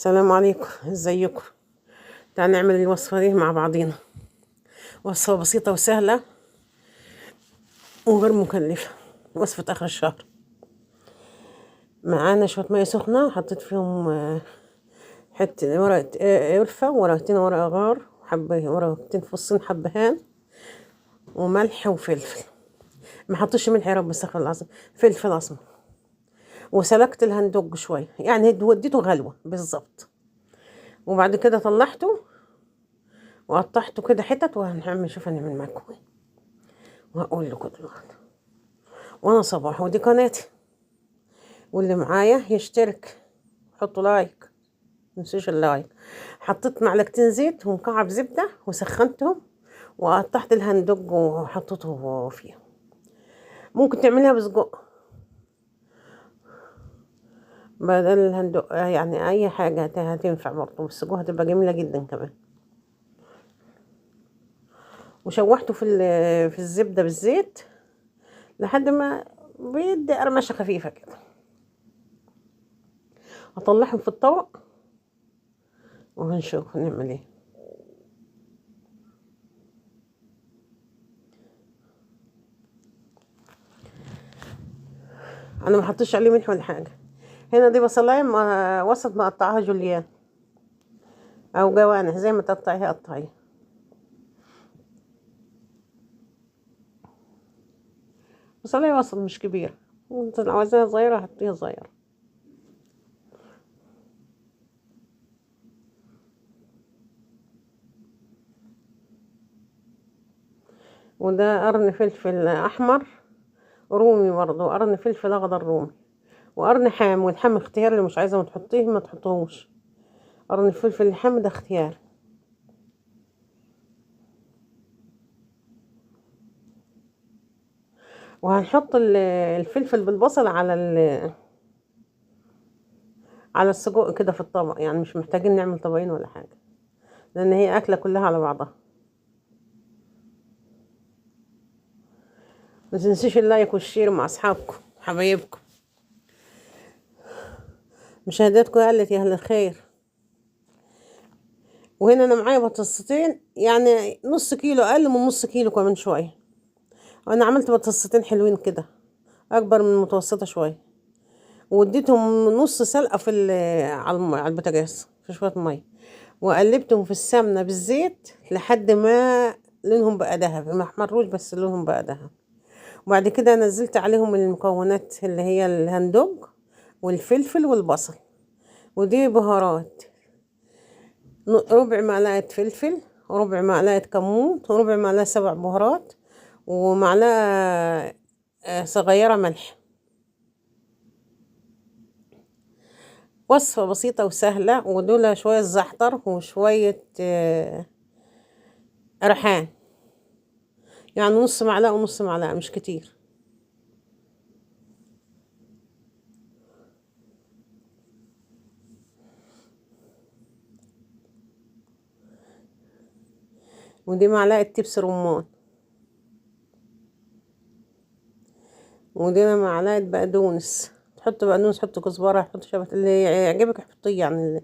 السلام عليكم، ازيكم؟ تعال نعمل الوصفة دي مع بعضينا. وصفة بسيطة وسهلة وغير مكلفة. وصفة آخر الشهر. معانا شوية مية سخنة، حطيت فيهم حتة ورقة قرفة، ورقتين ورق غار، ورقتين فصين حبهان، وملح وفلفل. ما حطيتش ملح يا رب، استغفر الله العظيم. فلفل أسمر. وسلقت الهندوج شوية، يعني وديته غلوة بالظبط. وبعد كده طلعته وقطعته كده حتت، شوف هنعمل معاكم ايه وهقول لكم دلوقتي. وانا صباح، ودي قناتي، واللي معايا يشترك، حطوا لايك، متنسوش اللايك. حطيت معلقتين زيت ومكعب زبدة وسخنتهم، وقطعت الهندوج وحطيته فيه. ممكن تعملها بسجق بدل الهندوج، يعني اي حاجة هتنفع برضه، بس السجق هتبقى جميلة جدا كمان. وشوحته في الزبدة بالزيت لحد ما بيدي قرمشة خفيفة كده. هطلعهم في الطبق وهنشوف هنعمل ايه. انا ما حطيتش عليه ملح ولا حاجه. هنا دي بصلايه وسط مقطعها جوليان او جوانح، زي ما تقطعيها قطعيها. بصلايه وسط مش كبيره، انت لو عايزاها صغيره حطيها صغيره. وده قرن فلفل احمر رومي، برضه قرن فلفل اخضر رومي، وقرن حام. والحام اختياري، اللي مش عايزه ما تحطيه ما تحطوهوش. قرن الفلفل الحامي ده اختياري. وهنحط الفلفل بالبصل على السجق كده في الطبق، يعني مش محتاجين نعمل طبقين ولا حاجه، لان هي اكله كلها على بعضها. ما تنسيش اللايك والشير مع اصحابكم حبايبكم. مشاهداتكم قلت يا اهل الخير. وهنا انا معايا بطاطستين، يعني نص كيلو، اقل من نص كيلو كمان شويه. وانا عملت بطاطستين حلوين كده، اكبر من المتوسطه شويه. واديتهم نص سلقه على البوتاجاز في شويه ميه، وقلبتهم في السمنه بالزيت لحد ما لونهم بقى دهبي، ما احمروش بس لونهم بقى دهبي. وبعد كده نزلت عليهم المكونات اللي هي الهندوج والفلفل والبصل. ودي بهارات: ربع معلقة فلفل، وربع معلقة كمون، وربع معلقة سبع بهارات، ومعلقة صغيرة ملح. وصفة بسيطة وسهلة. ودول شوية زعتر وشوية ريحان، يعني نص معلقة ونص معلقة، مش كتير. ودي معلقة دبس رمان. ودي معلقة بقدونس، تحط بقدونس، تحط كزبرة، تحط شبت اللي يعجبك حطيه، يعني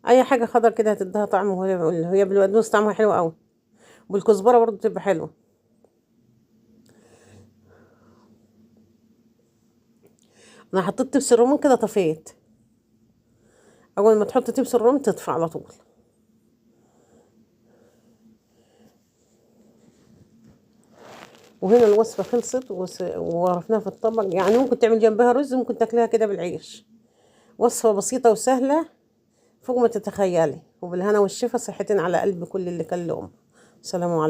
اي حاجة خضر كده هتديها طعم. وهي بالبقدونس طعمها حلو قوي، والكزبرة برضو تبقى حلوة. انا حطيت دبس الرمان كده، طفيت. اول ما تحط دبس الرمان تطفي على طول. وهنا الوصفة خلصت وعرفناها في الطبق، يعني ممكن تعمل جنبها رز، ممكن تاكلها كده بالعيش. وصفة بسيطة وسهلة فوق ما تتخيلي، وبالهنا والشفا، صحتين على قلب كل اللي كان لهم. سلام عليكم.